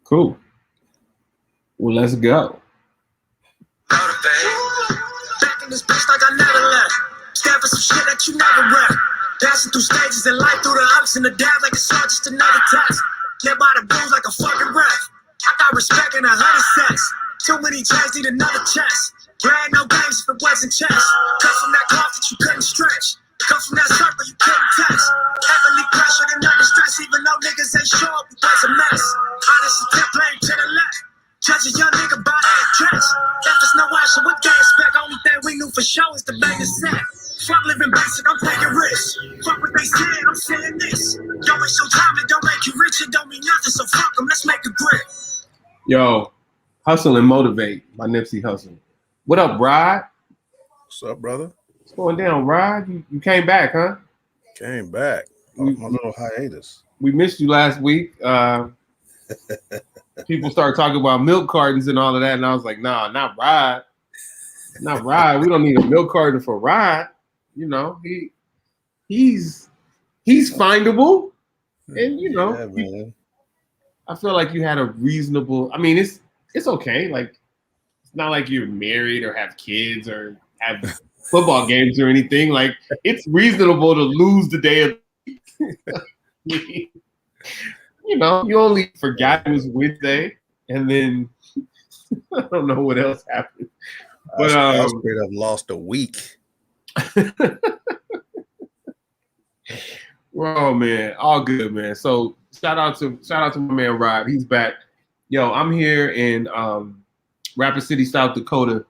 Cool. Well, let's go. Back in this bitch like I never left. Stand for some shit that you never read. Passing through stages in life, through the ups and the downs, like it's all just another test. Live by the rules like a fucking ref. I got respect in 100 cents. Too many chains need another chest. Playing no games if it wasn't chess. Come from that cloth that you couldn't stretch. Come from that circle you couldn't touch. Heavily pressured and under stress, even though niggas ain't sure we was a mess. Honest attempt playing to the left. Judge a young nigga by their dress. If it's no action, what they expect? Only thing we knew for sure is the bang is set. Fuck living basic, I'm taking risks. Fuck what they said, I'm saying this. Yo, it's your time, it don't make you rich, it don't mean nothing, so fuck them, let's make a grip. Yo, Hustle and Motivate by Nipsey Hussle. What up, Rod? What's up, brother? What's going down, Rod? You came back, huh? Came back. My little hiatus. We missed you last week. People started talking about milk cartons and all of that, and I was like, nah, not Rod. Not Rod. We don't need a milk carton for Rod. You know, he's findable. And you know, man. I feel like you had a reasonable. I mean, it's okay. Like, it's not like you're married or have kids or have football games or anything. Like, it's reasonable to lose the day of. You know, you only forgot it was Wednesday, and then I don't know what else happened. But I straight up lost a week. Oh man, all good, man. So shout out to my man Rod. He's back. Yo, I'm here in Rapid City, South Dakota,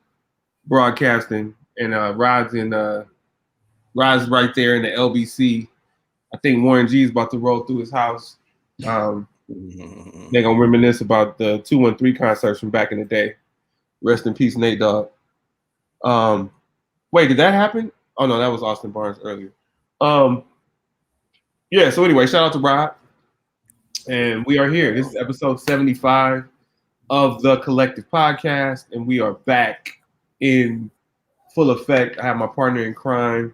broadcasting, and Rod's right there in the LBC. I think Warren G is about to roll through his house. They're gonna reminisce about the 213 concerts from back in the day. Rest in peace, Nate Dogg. Wait, did that happen? Oh no, that was Austin Barnes earlier. Yeah, so anyway, shout out to Rod. And we are here. This is episode 75 of the Collective Podcast, and we are back in full effect. I have my partner in crime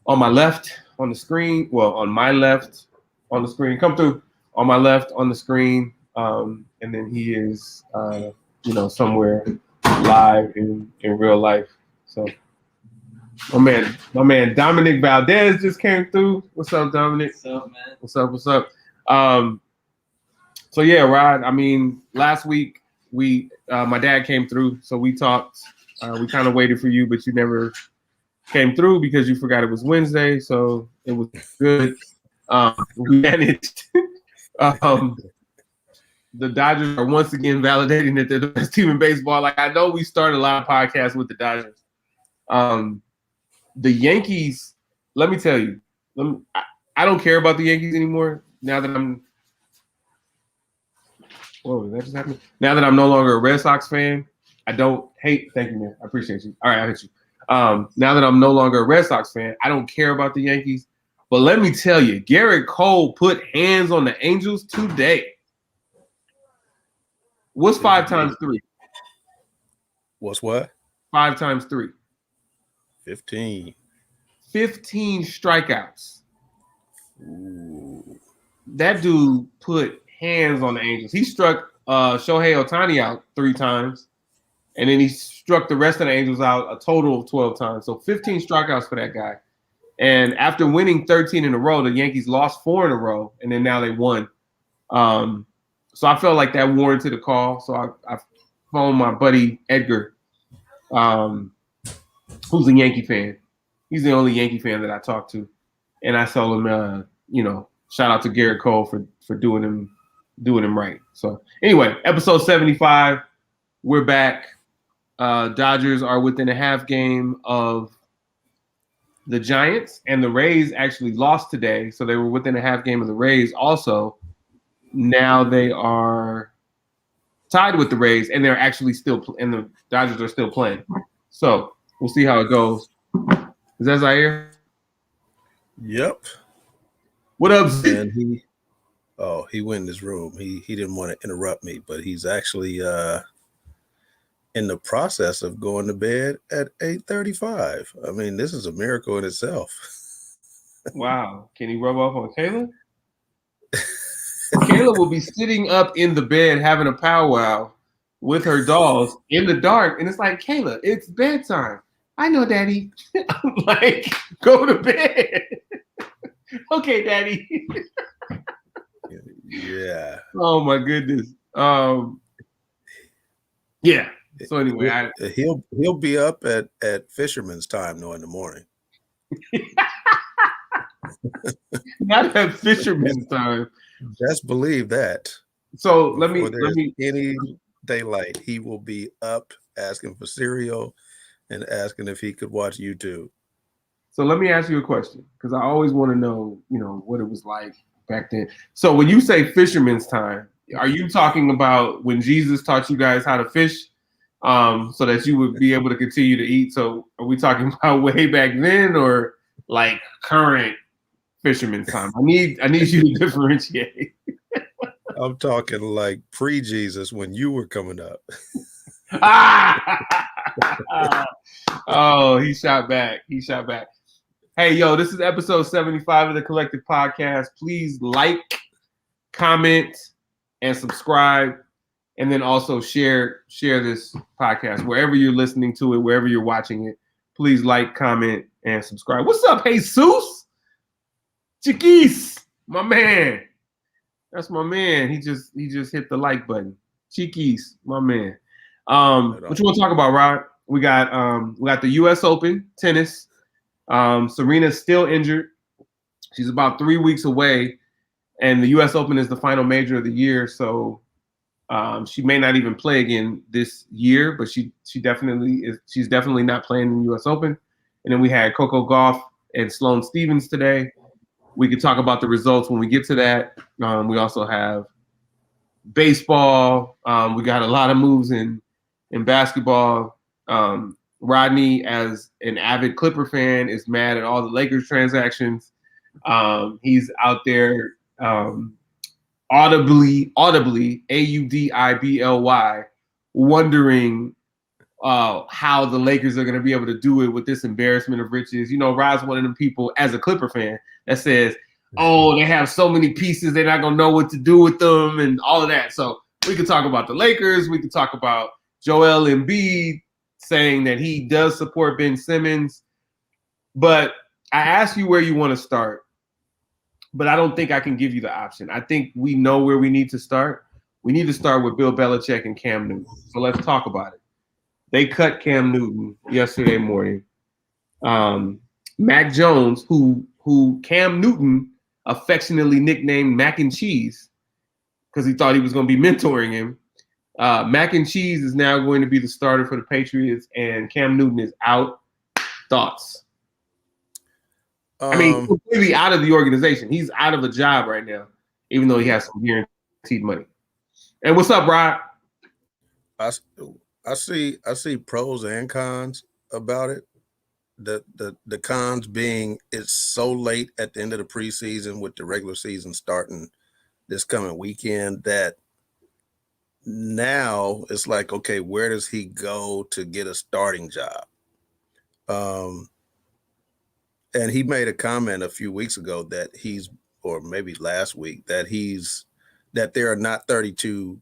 on my left on the screen. Well, on my left on the screen. Come through. On my left on the screen. And then he is somewhere live in real life. So my man Dominic Valdez just came through. What's up, Dominic? What's up, man? What's up? So yeah, Rod, I mean, last week my dad came through, so we talked. We kind of waited for you, but you never came through because you forgot it was Wednesday, so it was good. We managed. The Dodgers are once again validating that they're the best team in baseball. Like, I know we started a lot of podcasts with the Dodgers. The Yankees, let me tell you, I don't care about the Yankees anymore now that I'm whoa, that just happened? Now that I'm no longer a Red Sox fan, I don't hate. Thank you, man. I appreciate you. All right, I hit you. Now that I'm no longer a Red Sox fan, I don't care about the Yankees. But let me tell you, Garrett Cole put hands on the Angels today. What's 5 times 3? What's what? 5 times 3. 15. 15 strikeouts. Ooh. That dude put hands on the Angels. He struck Shohei Ohtani out 3 times, and then he struck the rest of the Angels out a total of 12 times. So 15 strikeouts for that guy. And after winning 13 in a row, the Yankees lost 4 in a row, and then now they won. So I felt like that warranted a call. So I phoned my buddy Edgar, who's a Yankee fan. He's the only Yankee fan that I talked to. And I told him, shout out to Garrett Cole for doing him right. So anyway, episode 75, we're back. Dodgers are within a half game of the Giants, and the Rays actually lost today. So they were within a half game of the Rays also. Now they are tied with the Rays, and they're actually and the Dodgers are still playing. So we'll see how it goes. Is that Zaire? Yep. What up, and he went in his room. He didn't want to interrupt me, but he's actually in the process of going to bed at 8:35. I mean, this is a miracle in itself. Wow. Can he rub off on Kayla? Kayla will be sitting up in the bed having a powwow with her dolls in the dark, and it's like, Kayla, it's bedtime. I know, Daddy. I'm like, go to bed. Okay, Daddy. Yeah. Oh my goodness. Yeah. So anyway, he'll be up at fisherman's time though in the morning. not at fisherman's time. Just believe that. So let Before me any daylight, he will be up asking for cereal and asking if he could watch YouTube. So let me ask you a question, because I always want to know, what it was like back then. So when you say fisherman's time, are you talking about when Jesus taught you guys how to fish, so that you would be able to continue to eat? So are we talking about way back then, or like current fisherman's time? I need you to differentiate. I'm talking like pre-Jesus when you were coming up. Oh, he shot back. Hey, yo, this is episode 75 of the Collective Podcast. Please like, comment, and subscribe. And then also share this podcast wherever you're listening to it, wherever you're watching it. Please like, comment, and subscribe. What's up, Jesus? Chiquis, my man. That's my man. He just hit the like button. Chiquis, my man. What you want to talk about, Rod? We got the U.S. Open tennis. Serena's still injured. She's about 3 weeks away, and the U.S. Open is the final major of the year. So she may not even play again this year, but she definitely is. She's definitely not playing in the U.S. Open. And then we had Coco Gauff and Sloane Stephens today. We could talk about the results when we get to that. We also have baseball. We got a lot of moves in basketball. Rodney, as an avid Clipper fan, is mad at all the Lakers transactions. He's out there audibly, Audibly, wondering how the Lakers are going to be able to do it with this embarrassment of riches. Rod's one of them people, as a Clipper fan, that says, oh, they have so many pieces, they're not going to know what to do with them and all of that. So we could talk about the Lakers. We could talk about Joel Embiid saying that he does support Ben Simmons. But I asked you where you want to start, but I don't think I can give you the option. I think we know where we need to start. We need to start with Bill Belichick and Cam Newton. So let's talk about it. They cut Cam Newton yesterday morning. Mac Jones, who Cam Newton affectionately nicknamed Mac and Cheese because he thought he was going to be mentoring him. Mac and Cheese is now going to be the starter for the Patriots, and Cam Newton is out. Thoughts? I mean, completely out of the organization. He's out of a job right now, even though he has some guaranteed money. And what's up, Rod? I see pros and cons about it. The cons being it's so late at the end of the preseason with the regular season starting this coming weekend that now it's like, okay, where does he go to get a starting job? And he made a comment a few weeks ago that or maybe last week, that there are not 32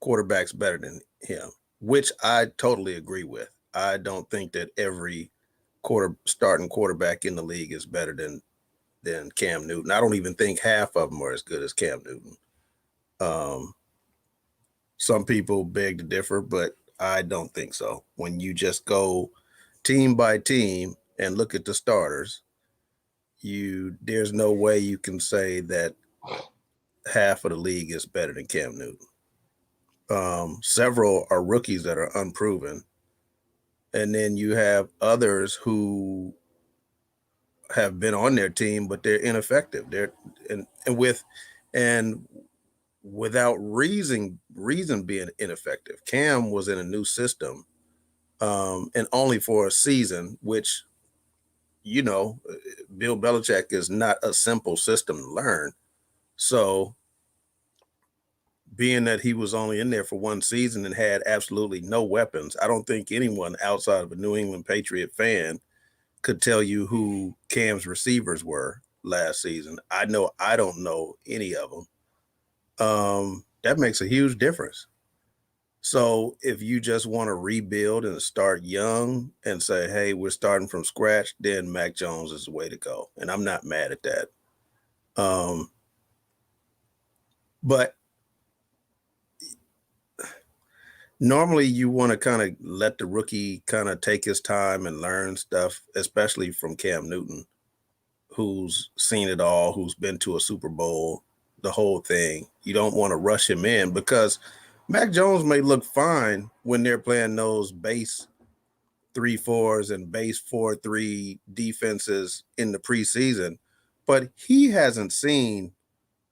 quarterbacks better than him, which I totally agree with. I don't think that every starting quarterback in the league is better than Cam Newton. I don't even think half of them are as good as Cam Newton. Some people beg to differ, but I don't think so. When you just go team by team and look at the starters, there's no way you can say that half of the league is better than Cam Newton. Several are rookies that are unproven. And then you have others who have been on their team, but they're ineffective. Without reason being ineffective. Cam was in a new system, and only for a season, which, Bill Belichick is not a simple system to learn. So being that he was only in there for one season and had absolutely no weapons, I don't think anyone outside of a New England Patriot fan could tell you who Cam's receivers were last season. I know I don't know any of them. that makes a huge difference. So if you just want to rebuild and start young and say, hey, we're starting from scratch, then Mac Jones is the way to go. And I'm not mad at that. But normally you want to kind of let the rookie kind of take his time and learn stuff, especially from Cam Newton, who's seen it all, who's been to a Super Bowl, the whole thing. You don't want to rush him in because Mac Jones may look fine when they're playing those base 3-4s and base 4-3 defenses in the preseason, but he hasn't seen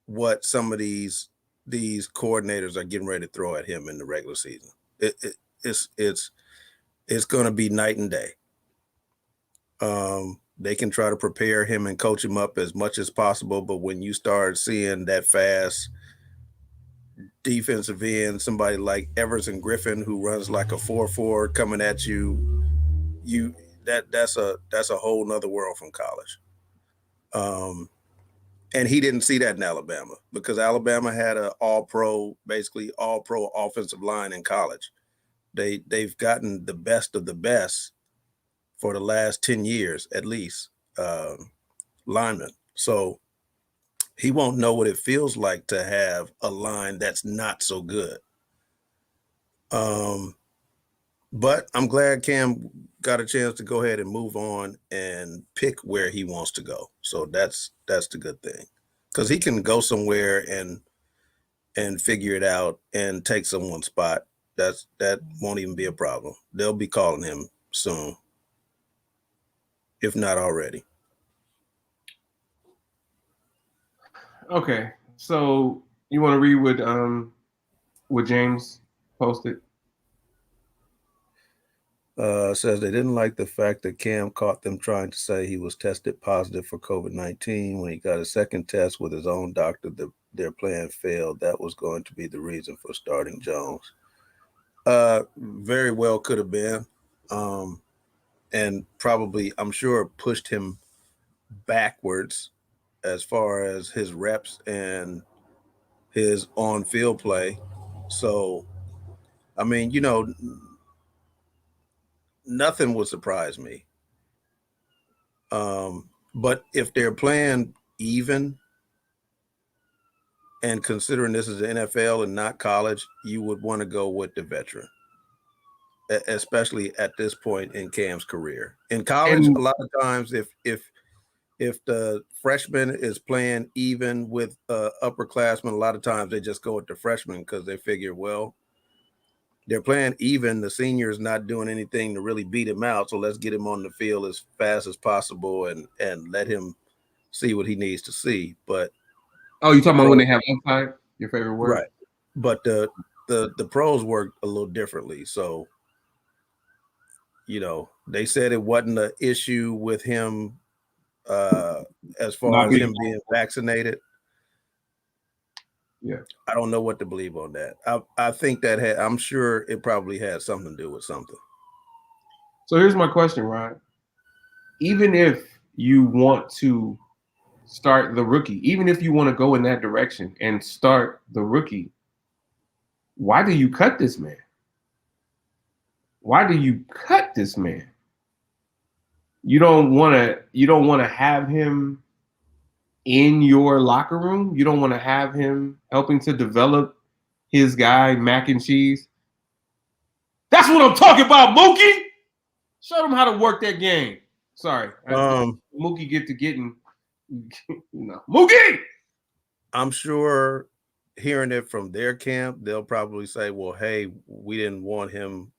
what some of these coordinators are getting ready to throw at him in the regular season. It's going to be night and day. They can try to prepare him and coach him up as much as possible, but when you start seeing that fast defensive end, somebody like Everson Griffin who runs like a 4-4 coming at you, that's a whole nother world from college. And he didn't see that in Alabama because Alabama had an basically all pro offensive line in college. They've gotten the best of the best for the last 10 years, at least, linemen. So he won't know what it feels like to have a line that's not so good. But I'm glad Cam got a chance to go ahead and move on and pick where he wants to go. So that's the good thing, because he can go somewhere and figure it out and take someone's spot. That won't even be a problem. They'll be calling him soon, if not already. Okay, so you want to read what James posted? Says they didn't like the fact that Cam caught them trying to say he was tested positive for COVID-19 when he got a second test with his own doctor. Their plan failed. That was going to be the reason for starting Jones. Very well could have been. And probably, I'm sure, pushed him backwards as far as his reps and his on-field play. So, I mean, nothing would surprise me. But if they're playing even and considering this is the NFL and not college, you would want to go with the veteran, especially at this point in Cam's career. In college, a lot of times, if the freshman is playing even with upperclassmen, a lot of times they just go with the freshman because they figure, well, they're playing even. The senior is not doing anything to really beat him out, so let's get him on the field as fast as possible and let him see what he needs to see. But you're talking about when they have upside, your favorite word, right? But the pros work a little differently. So, they said it wasn't an issue with him as far as him being vaccinated. Yeah, I don't know what to believe on that. I think that I'm sure it probably had something to do with something. So here's my question, Rod. Even if you want to start the rookie, even if you want to go in that direction and start the rookie, why do you cut this man? Why do you cut this man? You don't want to have him in your locker room. You don't want to have him helping to develop his guy, Mac and Cheese. That's what I'm talking about, Mookie. Show them how to work that game. Sorry. Mookie getting, Mookie! I'm sure hearing it from their camp, they'll probably say, well, hey, we didn't want him,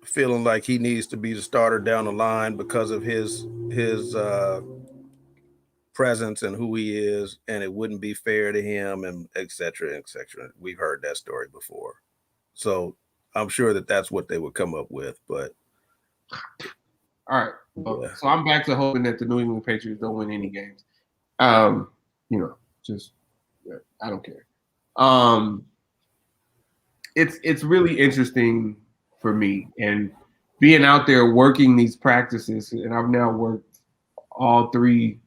feeling like he needs to be the starter down the line because of his presence and who he is, and it wouldn't be fair to him, and et cetera, et cetera. We've heard that story before. So I'm sure that's what they would come up with, but. All right. Well, so I'm back to hoping that the New England Patriots don't win any games. Just I don't care. It's really interesting for me, and being out there working these practices, and I've now worked all three.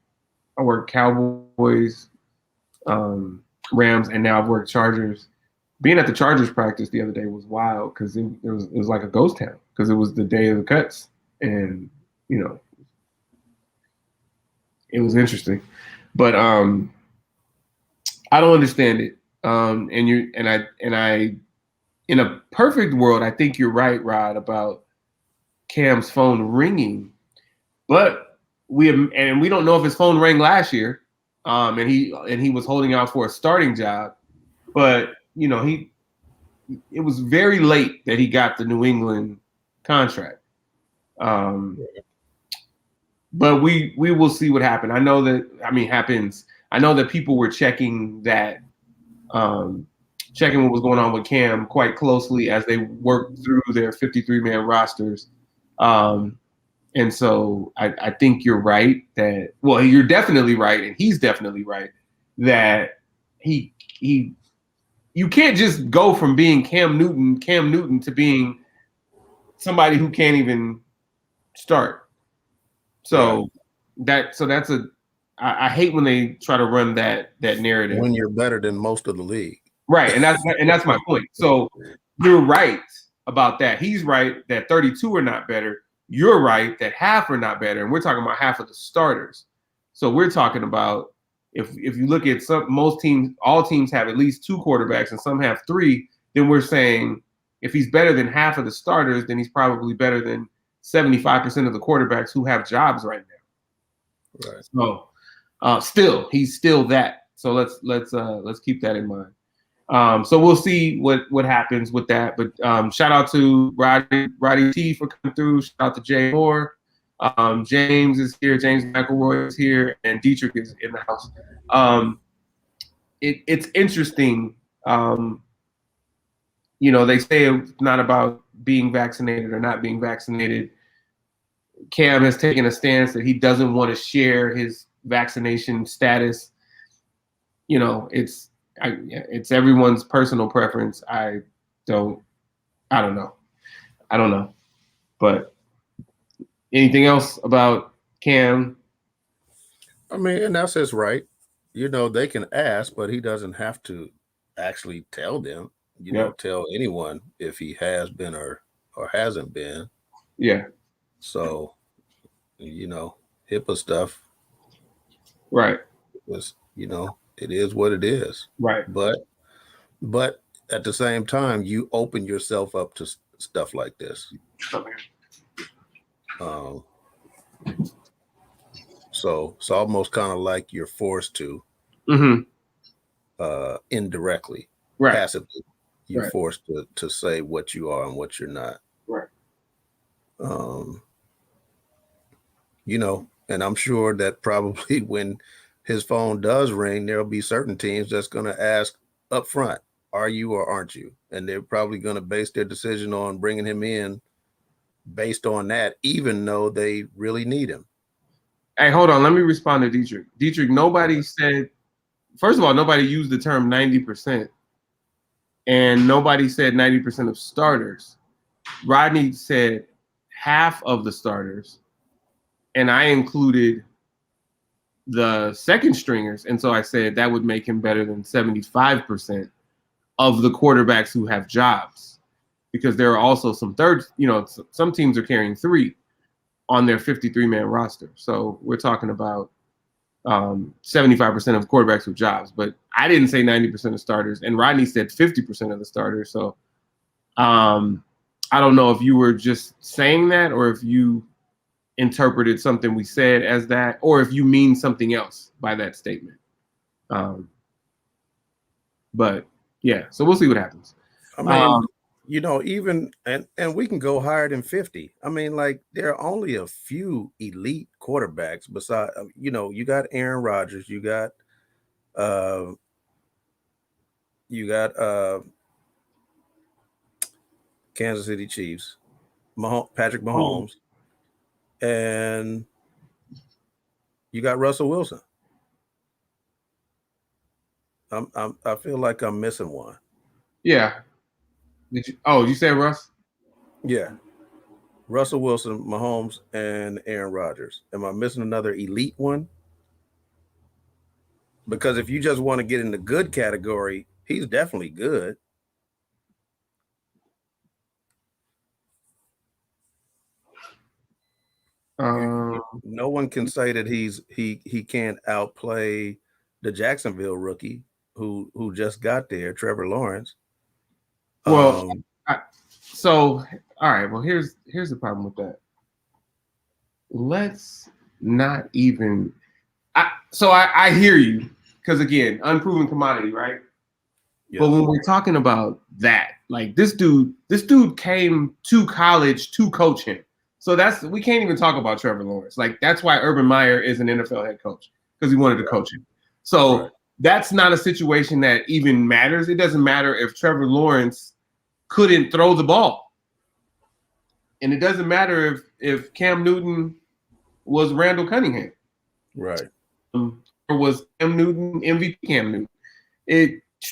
I worked Cowboys, Rams, and now I've worked Chargers. Being at the Chargers practice the other day was wild because it was like a ghost town because it was the day of the cuts, and it was interesting. But I don't understand it. I in a perfect world, I think you're right, Rod, about Cam's phone ringing, but we don't know if his phone rang last year, and he was holding out for a starting job, but it was very late that he got the New England contract. But we will see what happens. Happens. I know that people were checking what was going on with Cam quite closely as they worked through their 53-man rosters. And so I think you're right you're definitely right, and he's definitely right that you can't just go from being Cam Newton to being somebody who can't even start. So I hate when they try to run that narrative. When you're better than most of the league. Right, and that's my point. So you're right about that. He's right that 32 are not better. You're right that half are not better, and we're talking about half of the starters. So we're talking about if you look at all teams have at least 2 quarterbacks, and some have 3. Then we're saying if he's better than half of the starters, then he's probably better than 75% of the quarterbacks who have jobs right now. Right. So he's still that. So let's keep that in mind. So we'll see what happens with that. But shout out to Rodney T for coming through. Shout out to Jay Moore. James is here. James McElroy is here, and Dietrich is in the house. It's interesting. They say it's not about being vaccinated or not being vaccinated. Cam has taken a stance that he doesn't want to share his vaccination status. It's everyone's personal preference. I don't know. But anything else about Cam? And that's his right. They can ask, but he doesn't have to actually tell them. Tell anyone if he has been or hasn't been. Yeah. So, HIPAA stuff. Right. Was it is what it is. Right. But at the same time, you open yourself up to stuff like this. Okay. So it's almost kind of like you're forced to, indirectly, right, passively, you're right, forced to say what you are and what you're not. Right. And I'm sure that probably when his phone does ring, there'll be certain teams that's going to ask up front, are you or aren't you? And they're probably going to base their decision on bringing him in based on that, even though they really need him. Hey, hold on. Let me respond to Dietrich. Dietrich, nobody said, first of all, nobody used the term 90%. And nobody said 90% of starters. Rodney said half of the starters. And I included the second stringers. And so I said that would make him better than 75% of the quarterbacks who have jobs. Because there are also some some teams are carrying 3 on their 53-man roster. So we're talking about 75% of quarterbacks with jobs. But I didn't say 90% of starters. And Rodney said 50% of the starters. So I don't know if you were just saying that or if you interpreted something we said as that, or if you mean something else by that statement. But yeah, so we'll see what happens. Even and we can go higher than 50. There are only a few elite quarterbacks besides, you got Aaron Rodgers, you got Kansas City Chiefs, Patrick Mahomes, and you got Russell Wilson. I feel like I'm missing one. Yeah. You said Russ? Yeah. Russell Wilson, Mahomes, and Aaron Rodgers. Am I missing another elite one? Because if you just want to get in the good category, he's definitely good. No one can say that he can't outplay the Jacksonville rookie who just got there, Trevor Lawrence. Well, all right. Well, here's the problem with that. Let's not even. I hear you because again, unproven commodity, right? Yes. But when we're talking about that, like this dude came to college to coach him. So we can't even talk about Trevor Lawrence. Like that's why Urban Meyer is an NFL head coach because he wanted to coach him. So that's not a situation that even matters. It doesn't matter if Trevor Lawrence couldn't throw the ball. And it doesn't matter if Cam Newton was Randall Cunningham. Right. Or was Cam Newton MVP Cam Newton.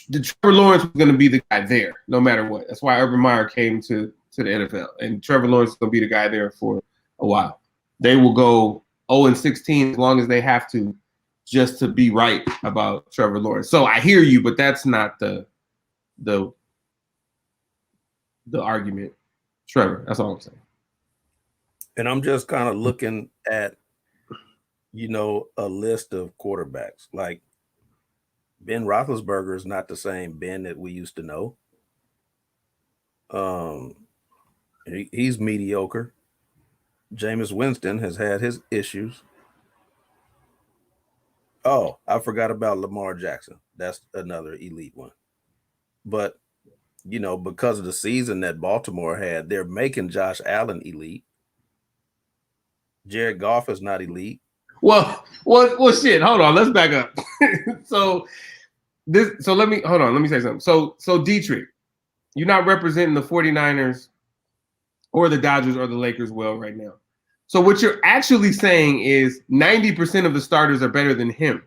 The Trevor Lawrence was going to be the guy there no matter what. That's why Urban Meyer came to the NFL. And Trevor Lawrence is going to be the guy there for a while. They will go 0-16 as long as they have to just to be right about Trevor Lawrence. So I hear you, but that's not the argument. Trevor, that's all I'm saying. And I'm just kind of looking at, a list of quarterbacks. Like Ben Roethlisberger is not the same Ben that we used to know. He's mediocre. Jameis Winston has had his issues. Oh, I forgot about Lamar Jackson. That's another elite one. But, because of the season that Baltimore had, they're making Josh Allen elite. Jared Goff is not elite. Well, shit. Hold on. Let's back up. Let me say something. So Dietrich, you're not representing the 49ers or the Dodgers or the Lakers well right now. So what you're actually saying is 90% of the starters are better than him.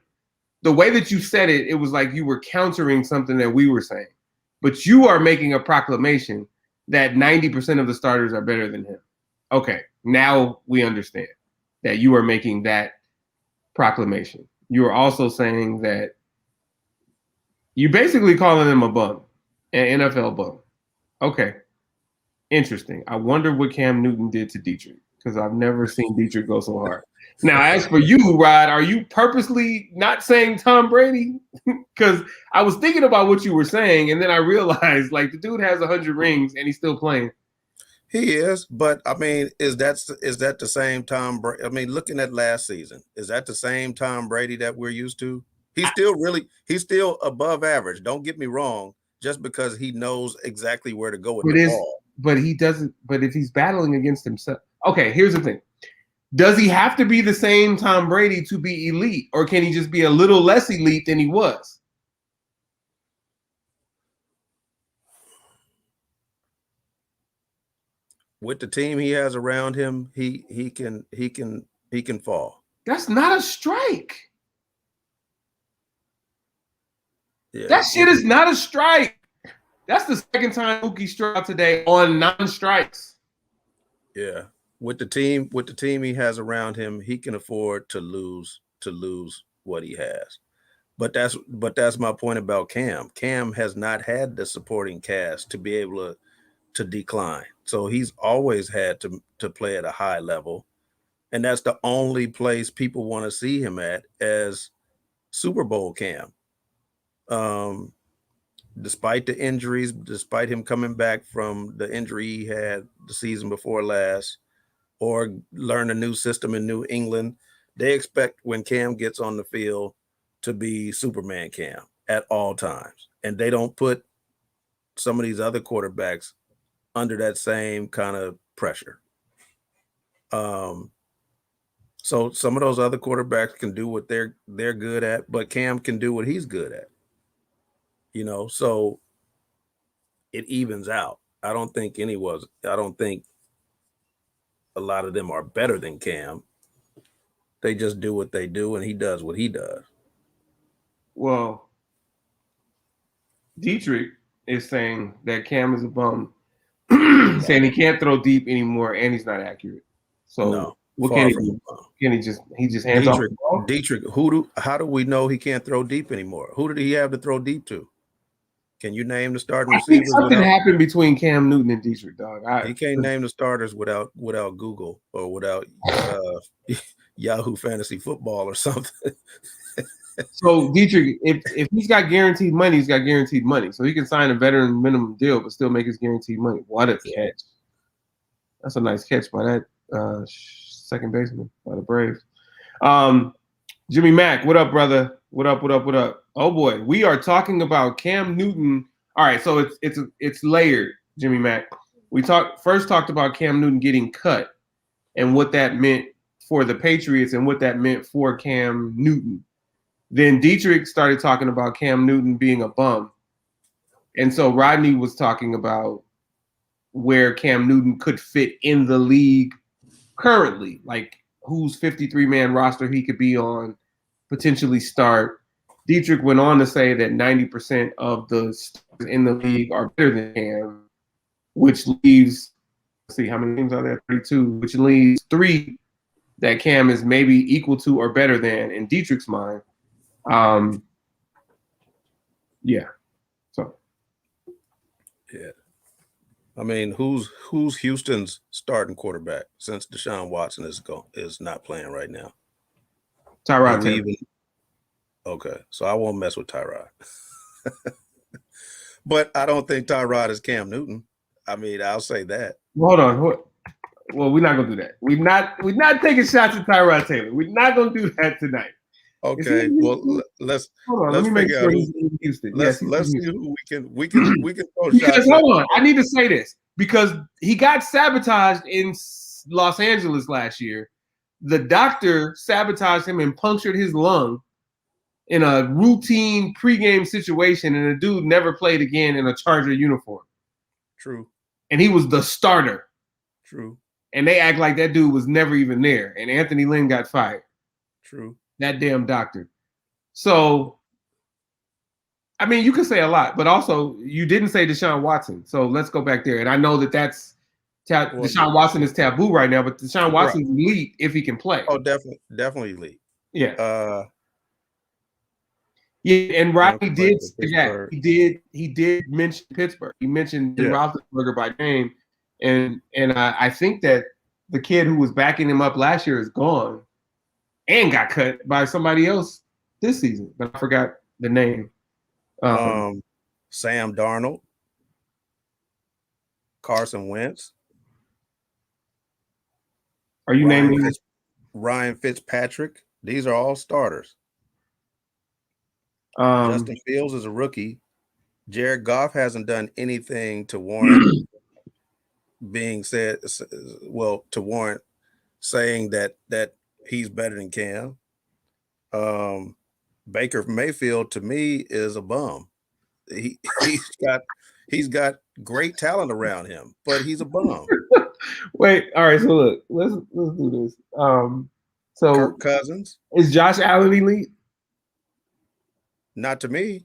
The way that you said it, it was like you were countering something that we were saying. But you are making a proclamation that 90% of the starters are better than him. Okay, now we understand that you are making that proclamation. You are also saying that you're basically calling him a bum, an NFL bum. Okay, interesting. I wonder what Cam Newton did to Dietrich because I've never seen Dietrich go so hard. Now, as for you, Rod, are you purposely not saying Tom Brady? Because I was thinking about what you were saying, and then I realized, like, the dude has 100 rings, and he's still playing. He is, but, I mean, is that the same Tom Brady? I mean, looking at last season, is that the same Tom Brady that we're used to? He's still above average. Don't get me wrong, just because he knows exactly where to go with the ball. But he doesn't. But if he's battling against himself, okay. Here's the thing: does he have to be the same Tom Brady to be elite, or can he just be a little less elite than he was? With the team he has around him, he can fall. That's not a strike. Yeah. That shit is not a strike. That's the second time Mookie struck out today on non-strikes. Yeah. With the team he has around him, he can afford to lose what he has. But that's my point about Cam. Cam has not had the supporting cast to be able to decline. So he's always had to play at a high level. And that's the only place people want to see him at as Super Bowl Cam. Despite the injuries, despite him coming back from the injury he had the season before last, or learn a new system in New England, they expect when Cam gets on the field to be Superman Cam at all times. And they don't put some of these other quarterbacks under that same kind of pressure. So some of those other quarterbacks can do what they're good at, but Cam can do what he's good at. So it evens out. I don't think a lot of them are better than Cam. They just do what they do, and he does what he does. Well, Dietrich is saying that Cam is a bum, saying he can't throw deep anymore, and he's not accurate. So What Far can he from do? Can he just hands off the ball? Dietrich, how do we know he can't throw deep anymore? Who did he have to throw deep to? Can you name the starting I think receivers something without? happened between Cam Newton and Dietrich, dog. He can't name the starters without Google or without Yahoo Fantasy Football or something. So Dietrich, if he's got guaranteed money, he's got guaranteed money. So he can sign a veteran minimum deal, but still make his guaranteed money. What a catch! That's a nice catch by that second baseman by the Braves. Jimmy Mack, what up, brother? What up? What up? What up? Oh boy, we are talking about Cam Newton. All right, so it's layered, Jimmy Mack. We first talked about Cam Newton getting cut and what that meant for the Patriots and what that meant for Cam Newton. Then Dietrich started talking about Cam Newton being a bum. And so Rodney was talking about where Cam Newton could fit in the league currently, like whose 53-man roster he could be on, potentially start. Dietrich went on to say that 90% of the stars in the league are better than Cam, which leaves, let's see, how many teams are there? 32, which leaves 3 that Cam is maybe equal to or better than in Dietrich's mind. Yeah. So. Yeah. I mean, who's Houston's starting quarterback since Deshaun Watson is not playing right now? Tyrod Taylor. Okay, so I won't mess with Tyrod. But I don't think Tyrod is Cam Newton. I mean, I'll say that. Hold on. Well, we're not gonna do that. We're not taking shots at Tyrod Taylor. We're not gonna do that tonight. Okay. Well, let's hold on. Let me make sure he's in Houston. Let's see who we can throw shots. Hold on. I need to say this because he got sabotaged in Los Angeles last year. The doctor sabotaged him and punctured his lung in a routine pregame situation, and the dude never played again in a Charger uniform. True. And he was the starter. True. And they act like that dude was never even there. And Anthony Lynn got fired. True. That damn doctor. So, I mean, you can say a lot, but also you didn't say Deshaun Watson. So let's go back there. And I know that's Deshaun Watson is taboo right now, but Deshaun Watson's elite if he can play. Oh, definitely elite. Yeah. Yeah, and Rodney did say that. He did mention Pittsburgh. He mentioned Roethlisberger by name. And I think that the kid who was backing him up last year is gone and got cut by somebody else this season, but I forgot the name. Sam Darnold, Carson Wentz. Are you naming Ryan Fitzpatrick? These are all starters. Justin Fields is a rookie. Jared Goff hasn't done anything to warrant to warrant saying that he's better than Cam. Baker Mayfield to me is a bum. He's got great talent around him, but he's a bum. Wait, all right. So look, let's do this. So Kirk Cousins, is Josh Allen elite? Not to me.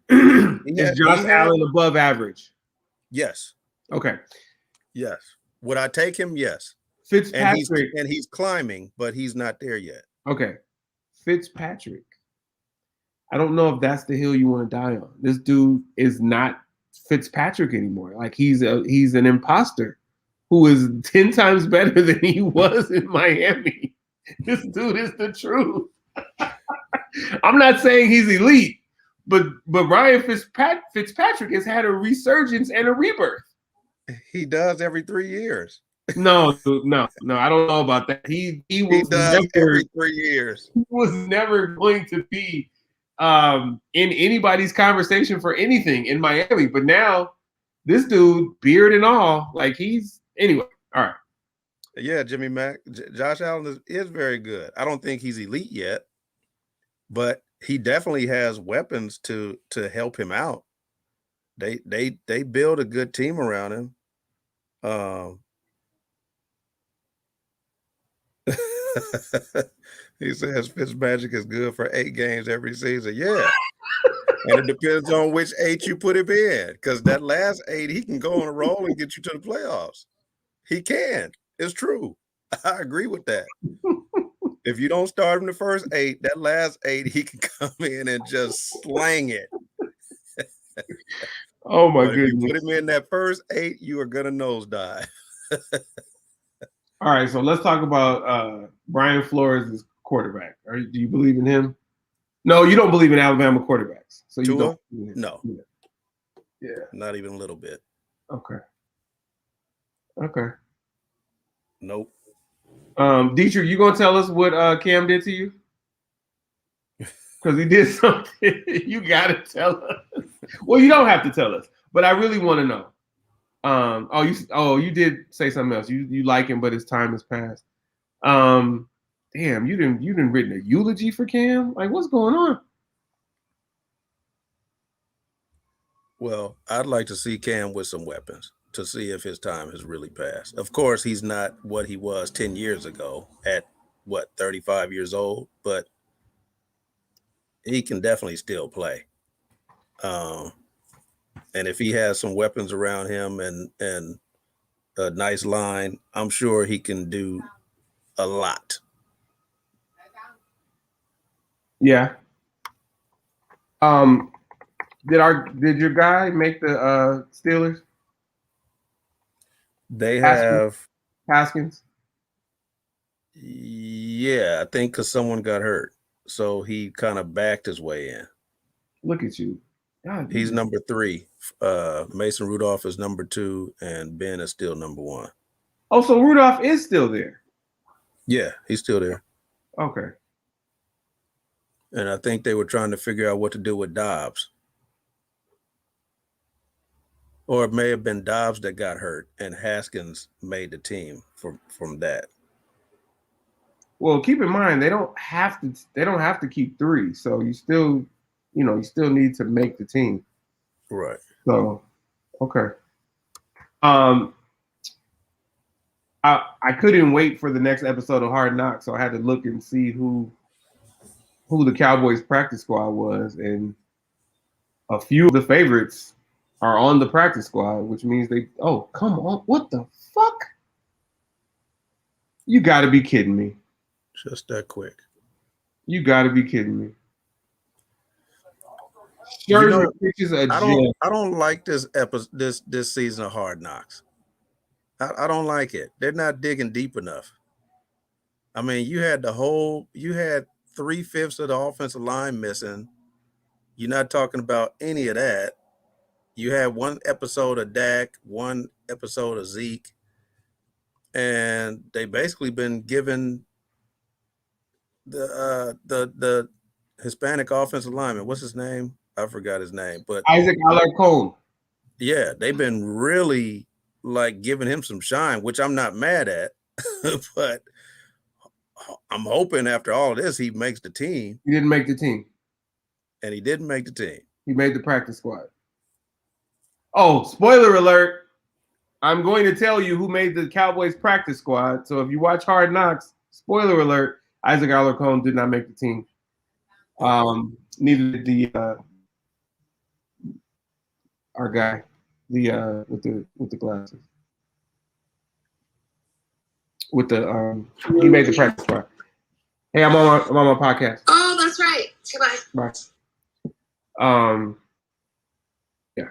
Is Josh Allen above average? Yes. Okay. Yes. Would I take him? Yes. Fitzpatrick. And he's climbing, but he's not there yet. Okay. Fitzpatrick. I don't know if that's the hill you want to die on. This dude is not Fitzpatrick anymore. Like he's an imposter who is 10 times better than he was in Miami. This dude is the truth. I'm not saying he's elite, but Ryan Fitzpatrick has had a resurgence and a rebirth. He does every 3 years. No, I don't know about that. He does every 3 years. He was never going to be in anybody's conversation for anything in Miami, but now this dude, beard and all, like anyway. All right. Yeah, Jimmy Mack, Josh Allen is very good. I don't think he's elite yet, but he definitely has weapons to help him out. They build a good team around him. He says Fitzmagic is good for 8 games every season. Yeah. And it depends on which 8 you put him in, because that last 8, he can go on a roll and get you to the playoffs. He can. It's true. I agree with that. If you don't start him the first 8, that last 8, he can come in and just slang it. Oh my But if you goodness. put him in that first 8, you are gonna nosedive. All right, so let's talk about Brian Flores' quarterback. Do you believe in him? No, you don't believe in Alabama quarterbacks. So you Tua? don't. No. Yeah. Not even a little bit. Okay. Nope. Dietrich, you gonna tell us what Cam did to you? Because he did something. You gotta tell us. Well, you don't have to tell us, but I really want to know. You did say something else. You like him, but his time has passed. Damn, you didn't written a eulogy for Cam? Like, what's going on? Well, I'd like to see Cam with some weapons to see if his time has really passed. Of course, he's not what he was 10 years ago at 35 years old, but he can definitely still play. And if he has some weapons around him and a nice line, I'm sure he can do a lot. Yeah. Did your guy make the Steelers? They have Haskins? Yeah, I think because someone got hurt. So he kind of backed his way in. Look at you. God, He's number 3. Mason Rudolph is number 2, and Ben is still number 1. Oh, so Rudolph is still there. Yeah, he's still there. Okay. And I think they were trying to figure out what to do with Dobbs. Or it may have been Dobbs that got hurt, and Haskins made the team from that. Well, keep in mind they don't have to keep 3, so you still need to make the team. Right. So, okay. I couldn't wait for the next episode of Hard Knocks, so I had to look and see who the Cowboys practice squad was, and a few of the favorites are on the practice squad, which means come on, what the fuck? You got to be kidding me. Just that quick. You got to be kidding me. Scherzer pitches a gem. I don't like this season of Hard Knocks. I don't like it. They're not digging deep enough. I mean, you had 3/5 of the offensive line missing. You're not talking about any of that. You had one episode of Dak, one episode of Zeke, and they basically been given the Hispanic offensive lineman. What's his name? I forgot his name, but Isaac Alarcon. Yeah, they've been really like giving him some shine, which I'm not mad at, but I'm hoping after all of this he makes the team. He didn't make the team. And he didn't make the team. He made the practice squad. Oh, spoiler alert. I'm going to tell you who made the Cowboys practice squad. So if you watch Hard Knocks, spoiler alert, Isaac Alarcon did not make the team. Neither did our guy, with the glasses. He made the practice squad. Hey, I'm on my podcast. Oh, that's right. Goodbye. Bye. Yeah.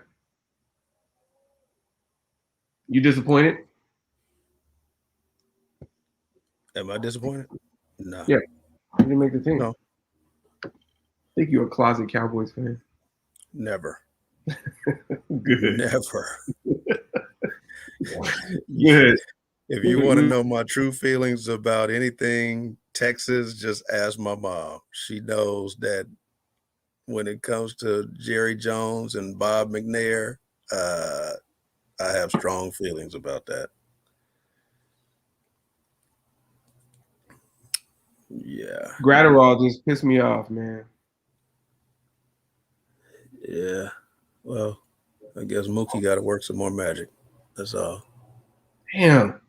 You disappointed? Am I disappointed? No. Yeah. You didn't make the team. No. I think you're a closet Cowboys fan. Never. Good. Never. Good. If you want to know my true feelings about anything Texas, just ask my mom. She knows that when it comes to Jerry Jones and Bob McNair, I have strong feelings about that. Yeah. Gratterall just pissed me off, man. Yeah. Well, I guess Mookie got to work some more magic. That's all. Damn.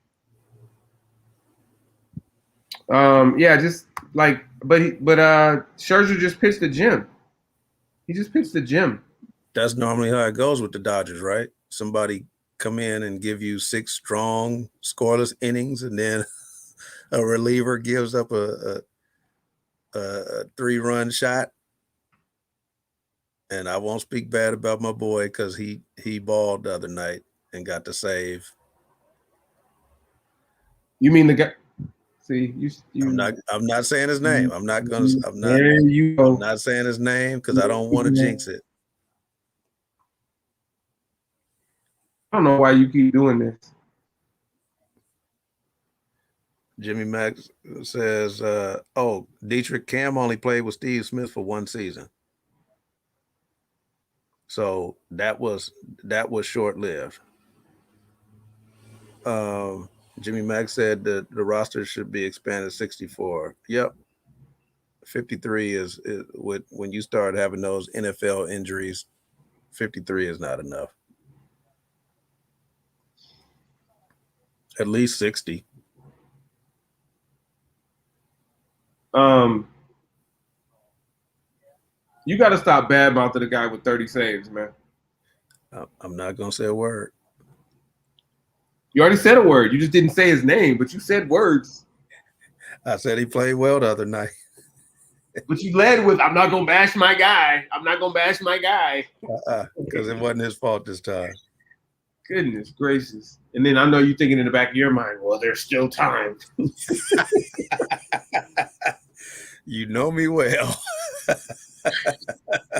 Yeah, just like, but Scherzer just pitched the gym. He just pitched the gym. That's normally how it goes with the Dodgers, right? Somebody come in and give you 6 strong, scoreless innings, and then a reliever gives up a 3-run shot, and I won't speak bad about my boy because he balled the other night and got the save. You mean the guy? See, you. I'm not saying his name. I'm not There you go. I'm not saying his name because I don't want to jinx it. I don't know why you keep doing this. Jimmy Max says, Dietrich Cam only played with Steve Smith for 1 season. So that was short-lived. Jimmy Max said that the roster should be expanded to 64. Yep. 53 is when you start having those NFL injuries, 53 is not enough. At least 60. You got to stop badmouthing the guy with 30 saves, man. I'm not gonna say a word. You already said a word. You just didn't say his name, but you said words. I said he played well the other night. But you led with, I'm not going to bash my guy. I'm not going to bash my guy. Because it wasn't his fault this time. Goodness gracious. And then I know you're thinking in the back of your mind, well, there's still time. You know me well.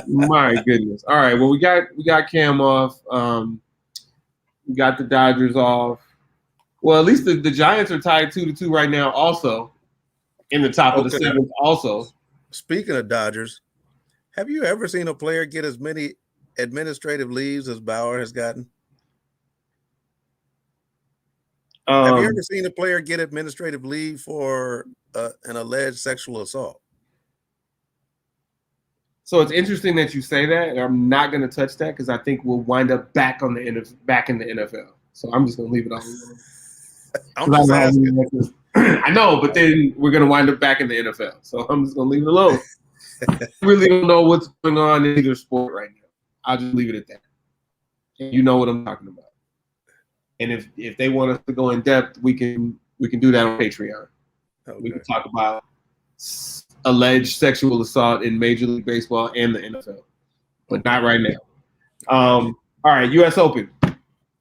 My goodness. All right. Well, we got Cam off. We got the Dodgers off. Well, at least the Giants are tied 2-2 right now also in the top of the seventh also. Speaking of Dodgers, have you ever seen a player get as many administrative leaves as Bauer has gotten? Have you ever seen a player get administrative leave for an alleged sexual assault? So it's interesting that you say that, and I'm not going to touch that because I think we'll wind up back in the NFL. So I'm just going to leave it alone. I'm just asking. I know, but then we're going to wind up back in the NFL. So I'm just going to leave it alone. I really don't know what's going on in either sport right now. I'll just leave it at that. And you know what I'm talking about. And if they want us to go in depth, we can do that on Patreon. Okay. We can talk about alleged sexual assault in Major League Baseball and the NFL, but not right now. All right, U.S. Open.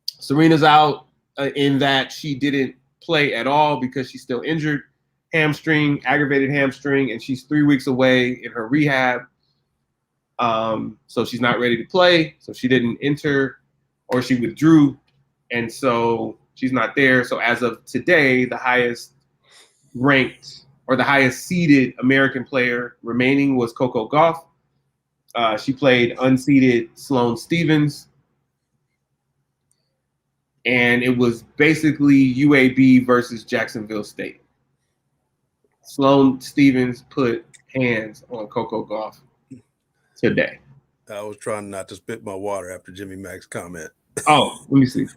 Serena's out in that she didn't play at all because she's still injured, aggravated hamstring, and she's 3 weeks away in her rehab. So she's not ready to play. So she didn't enter, or she withdrew, and so she's not there. So as of today, the highest ranked or the highest seeded American player remaining was Coco Gauff. She played unseeded Sloane Stephens. And it was basically UAB versus Jacksonville State. Sloane Stephens put hands on Coco Gauff today. I was trying not to spit my water after Jimmy Mac's comment. Oh, let me see.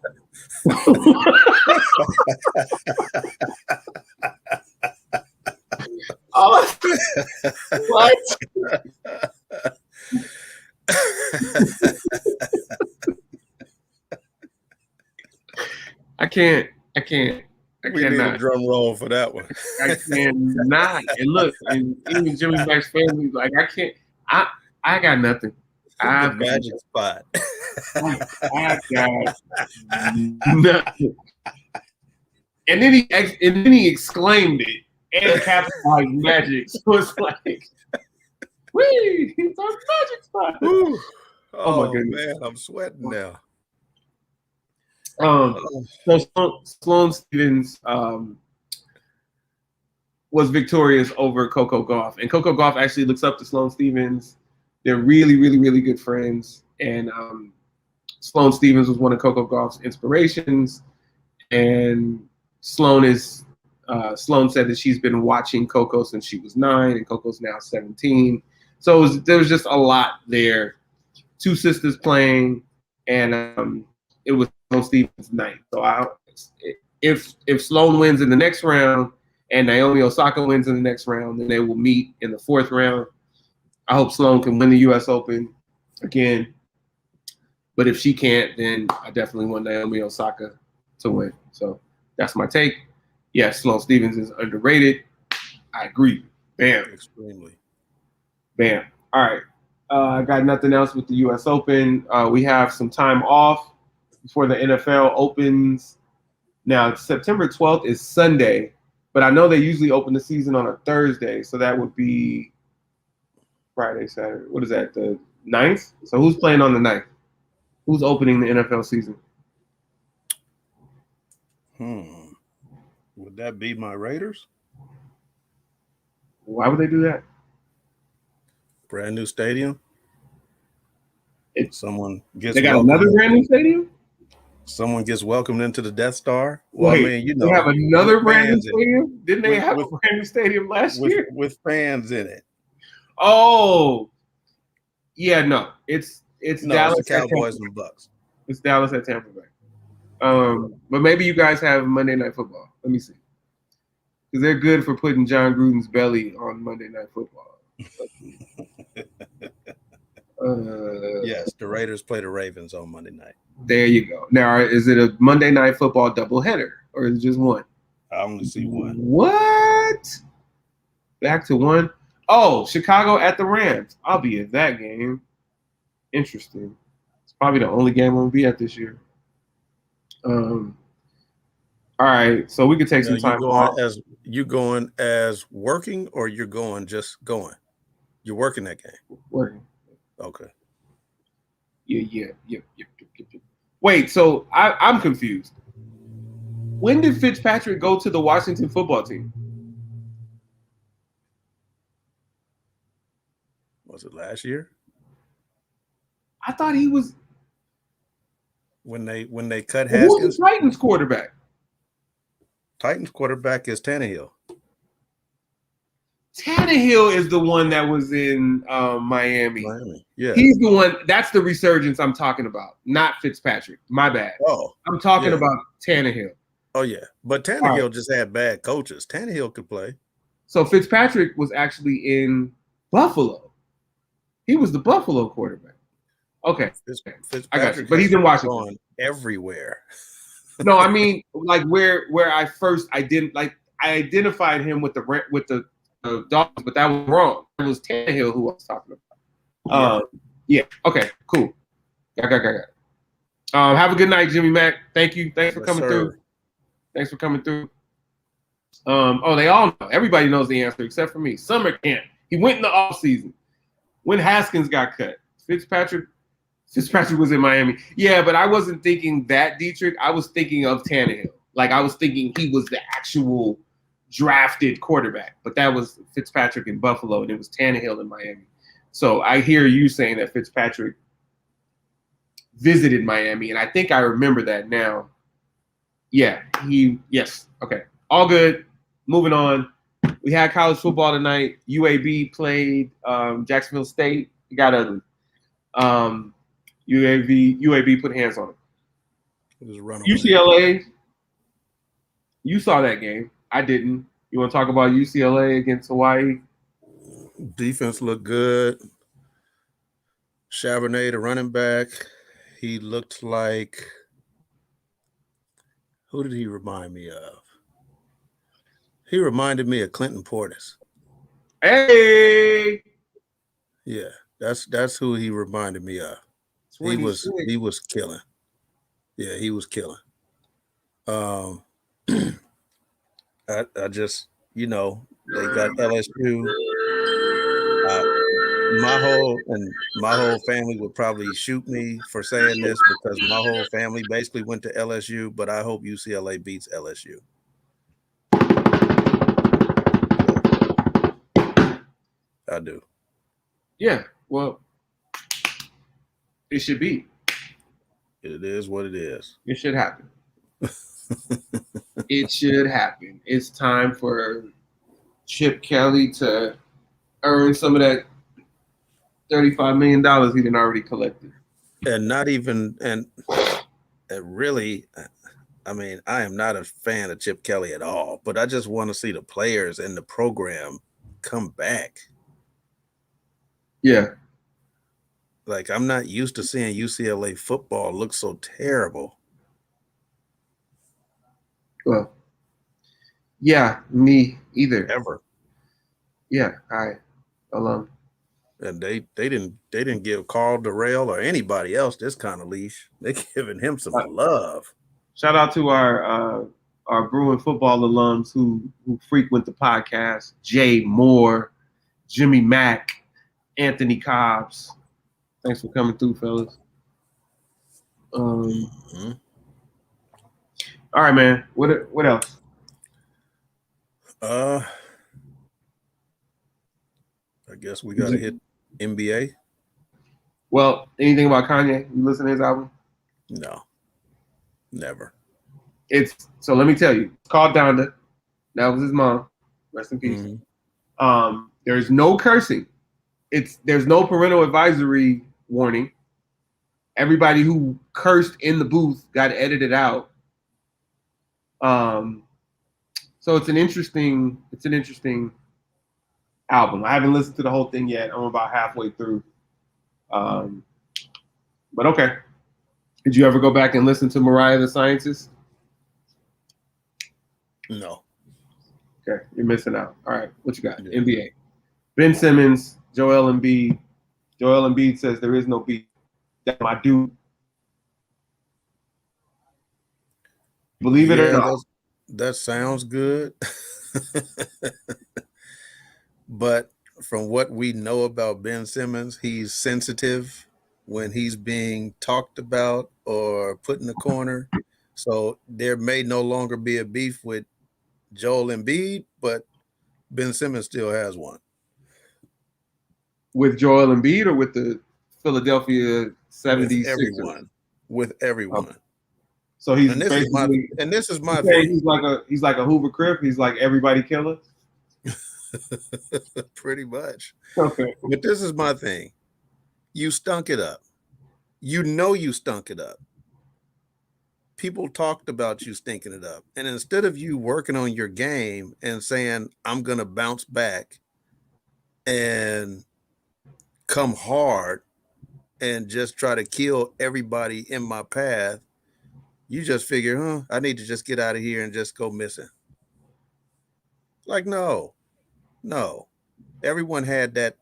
What? I can't. We need a drum roll for that one. I cannot. And look, and even Jimmy Mac's family, like I can't. I got nothing. The magic spot. I got nothing. And then he exclaimed it and capitalized magic. So it's like, wee, it's our magic spot. Oh my goodness, man, I'm sweating now. So Sloane Stephens was victorious over Coco Gauff, and Coco Gauff actually looks up to Sloane Stephens. They're really, really, really good friends, and Sloane Stephens was one of Coco Gauff's inspirations. And Sloane said that she's been watching Coco since she was 9, and Coco's now 17. So there was just a lot there. 2 sisters playing, and it was Sloane Stephens' night. So if Sloane wins in the next round and Naomi Osaka wins in the next round, then they will meet in the 4th round. I hope Sloane can win the U.S. Open again. But if she can't, then I definitely want Naomi Osaka to win. So that's my take. Yeah, Sloan Stephens is underrated. I agree. Bam. Extremely. Bam. All right. I got nothing else with the U.S. Open. We have some time off before the NFL opens. Now, September 12th is Sunday, but I know they usually open the season on a Thursday, so that would be Friday, Saturday. What is that, the 9th? So who's playing on the 9th? Who's opening the NFL season? Would that be my Raiders? Why would they do that? Brand new stadium. They got another brand new stadium? Someone gets welcomed into the Death Star. Well, wait, I mean, they have another brand new stadium? Didn't they have a brand new stadium last year? With fans in it. Oh, yeah, no. It's Dallas. It's the Cowboys and Bucks. It's Dallas at Tampa Bay. But maybe you guys have Monday Night Football. Let me see. Because they're good for putting John Gruden's belly on Monday Night Football. Yes, the Raiders play the Ravens on Monday night. There you go. Now, is it a Monday Night Football doubleheader, or is it just one? I only see one. What? Back to one? Oh, Chicago at the Rams. I'll be at that game. Interesting. It's probably the only game I'm going to be at this year. All right, so we could take some time off. You going as working, or you're going just going? You're working that game? Working. Okay. Yeah. Wait, so I'm confused. When did Fitzpatrick go to the Washington football team? Was it last year? I thought he was. When they cut Haskins. Who's the Titans quarterback? Titans quarterback is Tannehill. Tannehill is the one that was in Miami. Yeah. He's the one. That's the resurgence I'm talking about, not Fitzpatrick. My bad. Oh. I'm talking about Tannehill. Oh, yeah. But Tannehill just had bad coaches. Tannehill could play. So Fitzpatrick was actually in Buffalo. He was the Buffalo quarterback. Okay. I got you. But he's in Washington. Everywhere. No, I mean, like where I first I identified him with the Dolphins, but that was wrong. It was Tannehill who I was talking about. Yeah. Okay. Cool. Got it. Have a good night, Jimmy Mack. Thank you. Thanks for coming through. Thanks for coming through. They all know. Everybody knows the answer except for me. Summer camp. He went in the offseason when Haskins got cut. Fitzpatrick was in Miami. Yeah, but I wasn't thinking that Dietrich. I was thinking of Tannehill. Like I was thinking he was the actual drafted quarterback, but that was Fitzpatrick in Buffalo, and it was Tannehill in Miami. So I hear you saying that Fitzpatrick visited Miami, and I think I remember that now. Yeah, yes. Okay, all good. Moving on. We had college football tonight. UAB played Jacksonville State. It got ugly. UAB put hands on it. It was running. UCLA. You saw that game. I didn't. You want to talk about UCLA against Hawaii? Defense looked good. Charbonnet, the running back, he looked like – who did he remind me of? He reminded me of Clinton Portis. Hey! Yeah, that's who he reminded me of. He was killing. Yeah, he was killing. I just, they got LSU. My whole family would probably shoot me for saying this because my whole family basically went to LSU, but I hope UCLA beats LSU. I do. Yeah, well, it should be. It is what it is. It should happen. It should happen. It's time for Chip Kelly to earn some of that $35 million he done already collected. And not even, and really, I mean, I am not a fan of Chip Kelly at all, but I just want to see the players and the program come back. Yeah. Like, I'm not used to seeing UCLA football look so terrible. Well, Yeah, me either. ever. Yeah, I alum. And they didn't give Carl Durrell or anybody else this kind of leash. They giving him some love. Shout out to our Bruin football alums who frequent the podcast: Jay Moore, Jimmy Mack, Anthony Cobbs. Thanks for coming through, fellas. Mm-hmm. All right, man. What else? I guess we gotta hit NBA. Well, anything about Kanye? You listen to his album? No, never. So let me tell you. It's called Donda. That was his mom. Rest in peace. Mm-hmm. There's no cursing. There's no parental advisory warning. Everybody who cursed in the booth got edited out. So it's an interesting album. I haven't listened to the whole thing yet. I'm about halfway through. But okay. Did you ever go back and listen to Mariah the Scientist? No. Okay, you're missing out. All right, what you got? Yeah. NBA. Ben Simmons, Joel Embiid. Joel Embiid says there is no beef. That's my dude. Believe it or not. That sounds good. But from what we know about Ben Simmons, he's sensitive when he's being talked about or put in the corner. So there may no longer be a beef with Joel Embiid, but Ben Simmons still has one. With Joel Embiid or with the Philadelphia 76ers? With everyone. Okay. So he's and this is my thing. He's like a Hoover Crip. He's like everybody killer. Pretty much. Okay. But this is my thing. You stunk it up. You know you stunk it up. People talked about you stinking it up. And instead of you working on your game and saying, I'm going to bounce back and come hard and just try to kill everybody in my path, you just figure, I need to just get out of here and just go missing. Like, no. Everyone had that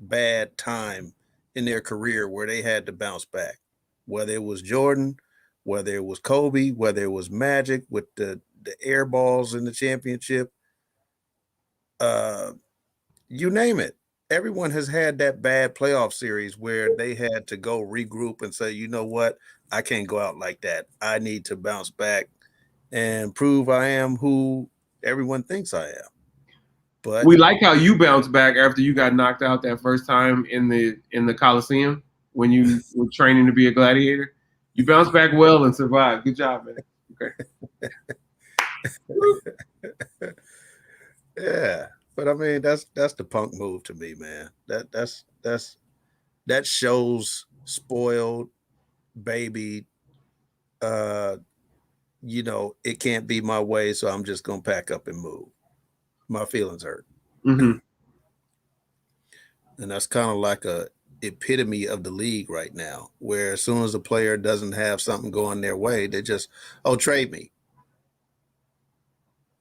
bad time in their career where they had to bounce back. Whether it was Jordan, whether it was Kobe, whether it was Magic with the air balls in the championship, you name it. Everyone has had that bad playoff series where they had to go regroup and say, you know what? I can't go out like that. I need to bounce back and prove I am who everyone thinks I am. But we like how you bounced back after you got knocked out that first time in the Coliseum when you were training to be a gladiator. You bounced back well and survived. Good job, man. Okay. Yeah. But I mean, that's the punk move to me, man. That shows spoiled baby. It can't be my way, so I'm just gonna pack up and move. My feelings hurt. Mm-hmm. And that's kind of like a epitome of the league right now, where as soon as a player doesn't have something going their way, they just, trade me.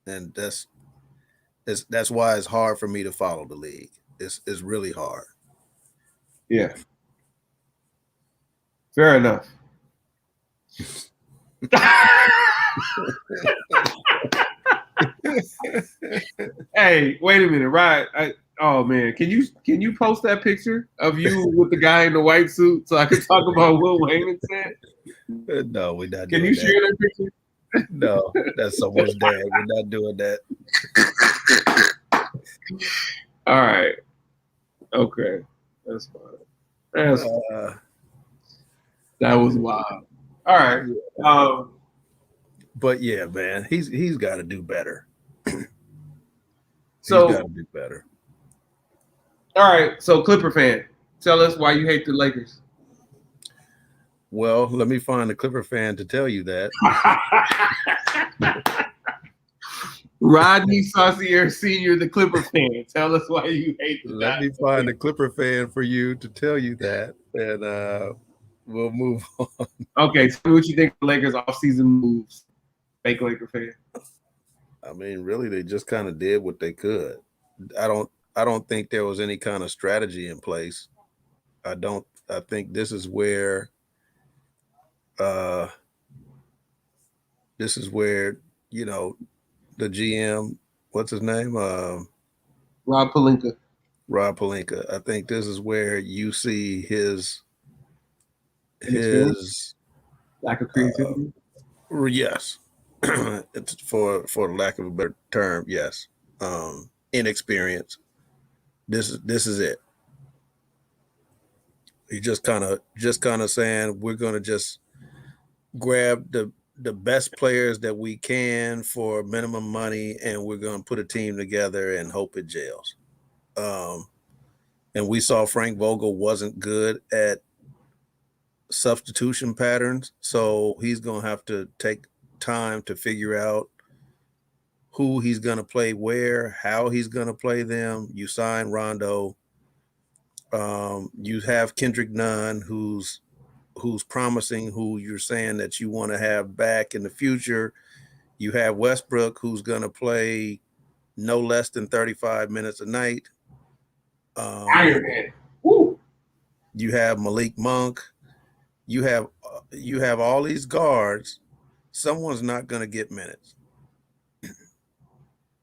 And that's why it's hard for me to follow the league. It's really hard. Yeah. Fair enough. Hey, wait a minute, right? Oh man, can you post that picture of you with the guy in the white suit so I can talk about what Wayman said? No, we're not. Can you share that picture? No, that's someone's dad. We're not doing that. All right. Okay, that's fine. That was wild. All right. But yeah, man, he's got to do better. So he's got to do better. All right. So Clipper fan, tell us why you hate the Lakers. Well, let me find a Clipper fan to tell you that. Rodney Saucier Sr., the Clipper fan. Tell us why you hate the Let me find a Clipper fan for you to tell you that, and we'll move on. Okay, tell me what you think of the Lakers offseason moves. Fake Laker fan. I mean, really, they just kind of did what they could. I don't think there was any kind of strategy in place. I think uh this is where, you know, the GM, what's his name? Rob Pelinka. Rob Pelinka. I think this is where you see his Lack of creativity. Yes. It's for lack of a better term, yes. Inexperience. This is it. He just kind of saying we're going to just grab the best players that we can for minimum money, and we're going to put a team together and hope it gels. And we saw Frank Vogel wasn't good at substitution patterns, so he's going to have to take time to figure out who he's going to play where, how he's going to play them. You sign Rondo. You have Kendrick Nunn, who's promising, who you're saying that you want to have back in the future. You have Westbrook, who's going to play no less than 35 minutes a night. Iron Man. Woo. You have Malik Monk. You have all these guards. Someone's not going to get minutes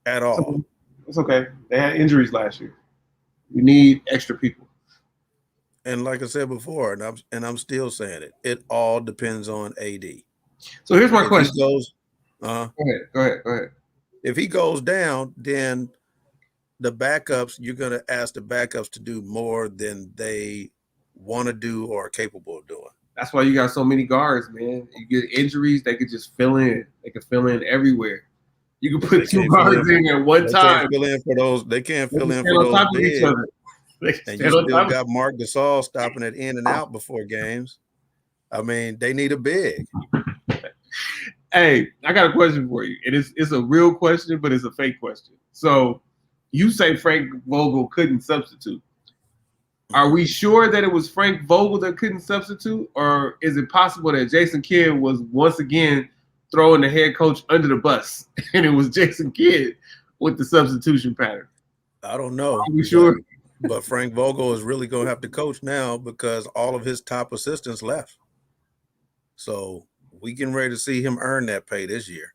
at all. It's okay. They had injuries last year. You need extra people. And like I said before, and I'm still saying it, it all depends on AD. So here's my question. Go ahead. If he goes down, then the backups, you're going to ask the backups to do more than they want to do or are capable of doing. That's why you got so many guards, man. You get injuries, they could just fill in. They could fill in everywhere. You can put two guards in at one time. They can't fill in for those bigs. And you still got Mark Gasol stopping it in and out before games. I mean, they need a big. Hey, I got a question for you. It's a real question, but it's a fake question. So you say Frank Vogel couldn't substitute. Are we sure that it was Frank Vogel that couldn't substitute? Or is it possible that Jason Kidd was once again throwing the head coach under the bus and it was Jason Kidd with the substitution pattern? I don't know. Are we sure? But Frank Vogel is really going to have to coach now because all of his top assistants left. So we getting ready to see him earn that pay this year.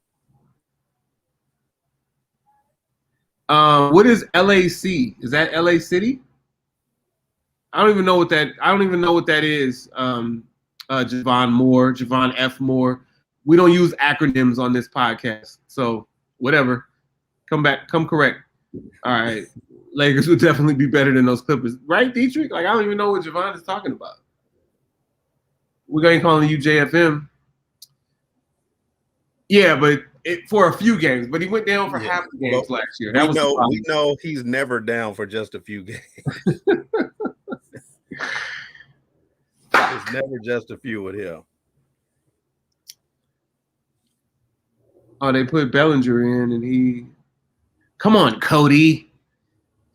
What is LAC? Is that LA City? I don't even know what that is. Javon F. Moore. We don't use acronyms on this podcast. So whatever. Come correct. All right. Lakers would definitely be better than those Clippers. Right, Dietrich? Like, I don't even know what Javon is talking about. We're going to call you JFM. Yeah, but for a few games. But he went down for half the games last year. We know he's never down for just a few games. It's never just a few with him. Oh, they put Bellinger in, and he. Come on, Cody.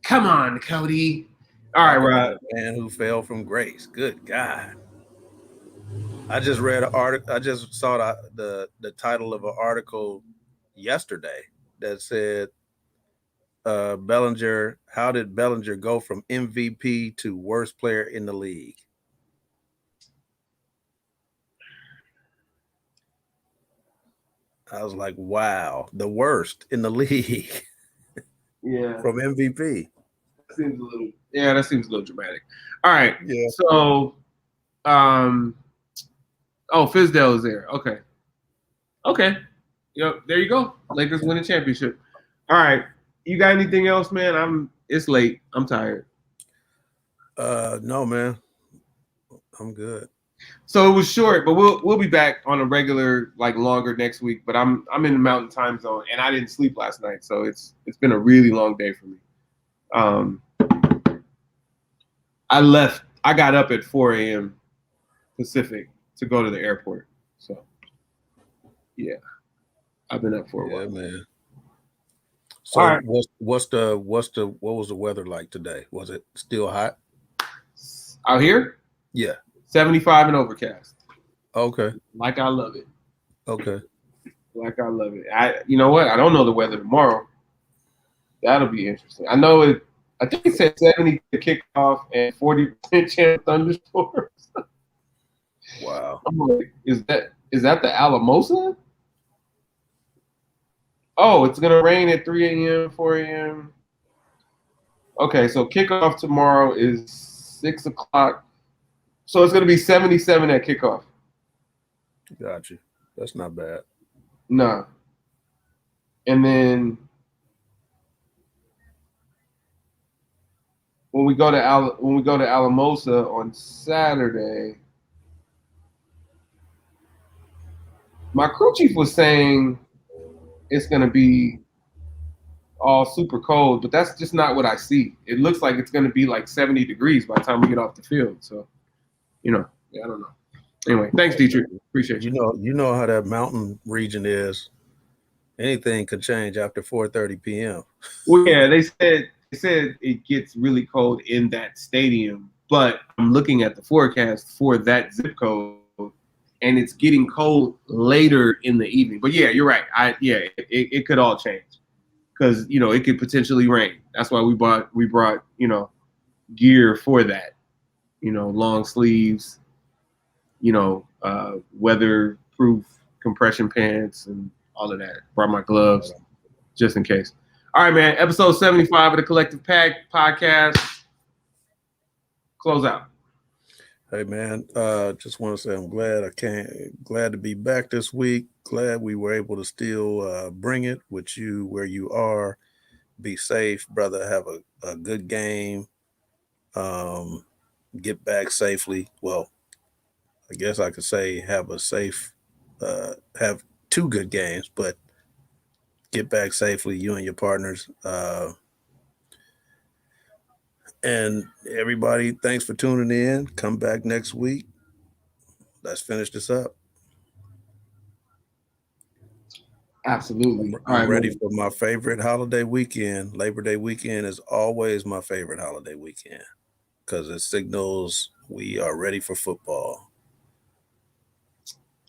All right, Rod. Man who fell from grace. Good God. I just read an article. I just saw the title of an article yesterday that said Bellinger. How did Bellinger go from MVP to worst player in the league? I was like, wow, the worst in the league. Yeah. From MVP. That seems a little dramatic. All right. Yeah. So, Fizdale is there. Okay. Yep. There you go. Lakers win a championship. All right. You got anything else, man? It's late. I'm tired. No, man. I'm good. So it was short, but we'll be back on a regular, longer next week. But I'm in the Mountain Time Zone, and I didn't sleep last night, so it's been a really long day for me. I got up at 4 a.m. Pacific to go to the airport. So yeah, I've been up for a while, man. So right. what was the weather like today? Was it still hot out here? Yeah. 75 and overcast. Okay. Like I love it. Okay. Like I love it. You know what? I don't know the weather tomorrow. That'll be interesting. I know it. I think it said 70 to kickoff and 40% chance of thunderstorms. Wow. I'm like, is that the Alamosa? Oh, it's gonna rain at 3 a.m., 4 a.m. Okay, so kickoff tomorrow is 6 o'clock. So it's gonna be 77 at kickoff. Got you. That's not bad. Nah. And then when we go to Alamosa on Saturday, my crew chief was saying it's gonna be all super cold, but that's just not what I see. It looks like it's gonna be like 70 degrees by the time we get off the field. So, I don't know. Anyway, thanks, Dietrich. Appreciate you. You know how that mountain region is. Anything could change after 4:30 p.m. Well, yeah, they said it gets really cold in that stadium, but I'm looking at the forecast for that zip code, and it's getting cold later in the evening. But yeah, you're right. It could all change because it could potentially rain. That's why we brought gear for that. Long sleeves. Weatherproof compression pants and all of that. Brought my gloves just in case. All right, man. Episode 75 of the Collective Pack podcast. Close out. Hey, man. Just want to say I'm glad to be back this week. Glad we were able to still bring it with you where you are. Be safe, brother. Have a good game. Get back safely. Well, I guess I could say have two good games, but get back safely, you and your partners. And everybody, thanks for tuning in. Come back next week. Let's finish this up. Absolutely. I'm ready for my favorite holiday weekend. Labor Day weekend is always my favorite holiday weekend because it signals we are ready for football.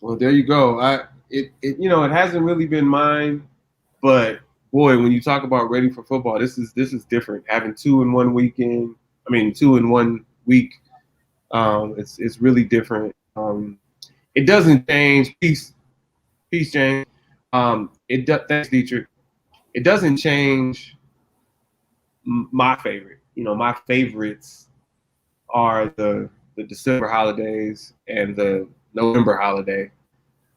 Well, there you go. It hasn't really been mine, but boy, when you talk about ready for football, this is different. Having 2 in 1 weekend, 2 in 1 week, it's really different. It doesn't change. Peace, James. Thanks, Dietrich. It doesn't change my favorite. My favorites are the December holidays and the November holiday.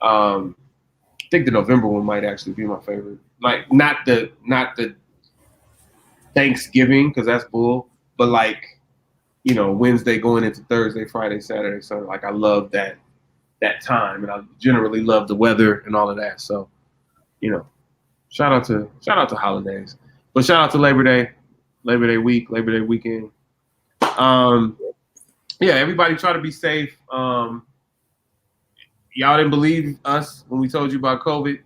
I think the November one might actually be my favorite. Like not the Thanksgiving because that's bull, but Wednesday going into Thursday, Friday, Saturday, Sunday. Like I love that time, and I generally love the weather and all of that. So, shout out to holidays, but shout out to Labor Day week, Labor Day weekend. Yeah, everybody try to be safe. Y'all didn't believe us when we told you about COVID.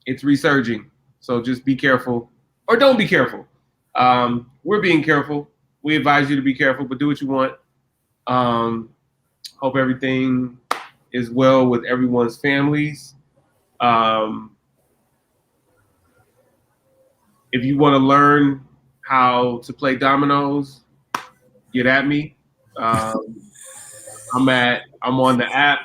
It's resurging, so just be careful or don't be careful. We're being careful. We advise you to be careful, but do what you want. Hope everything is well with everyone's families. If you want to learn how to play dominoes, get at me. I'm on the app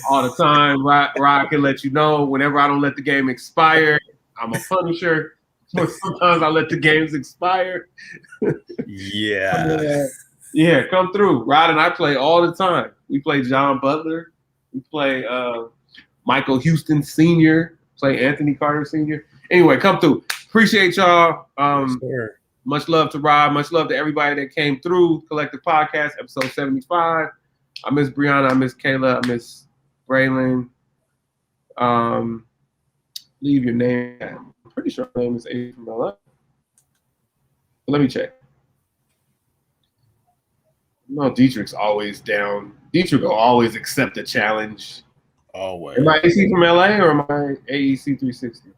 all the time. Rod can let you know whenever I don't let the game expire. I'm a punisher. So sometimes I let the games expire. Yeah. Yeah, come through. Rod and I play all the time. We play John Butler. We play Michael Houston Sr. Play Anthony Carter Sr. Anyway, come through. Appreciate y'all. Sure. Much love to Rod. Much love to everybody that came through. Collective Podcast, episode 75. I miss Brianna. I miss Kayla. I miss Braylon. Leave your name. I'm pretty sure her name is A from LA. Let me check. No, Dietrich's always down. Dietrich will always accept a challenge. Always. Am I AC from LA or am I AEC 360?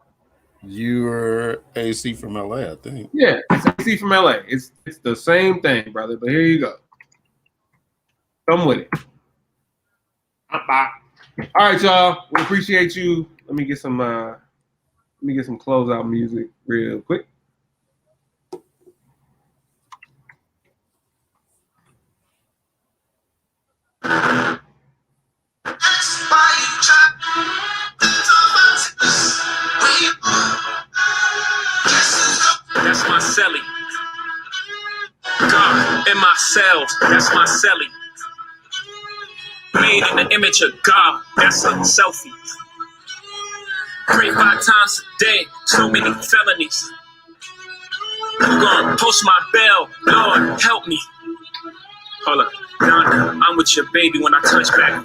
You're AC from LA, I think. Yeah, it's AC from LA. It's the same thing, brother. But here you go. Come with it. Bye. All right, y'all. We appreciate you. Let me get some closeout music real quick. That's my celly. God in my cells. That's my celly. Made in the image of God. That's a selfie. Pray 5 times a day. So many felonies. Who gon' post my bell? Lord, help me. Hold up. I'm with your baby when I touch back.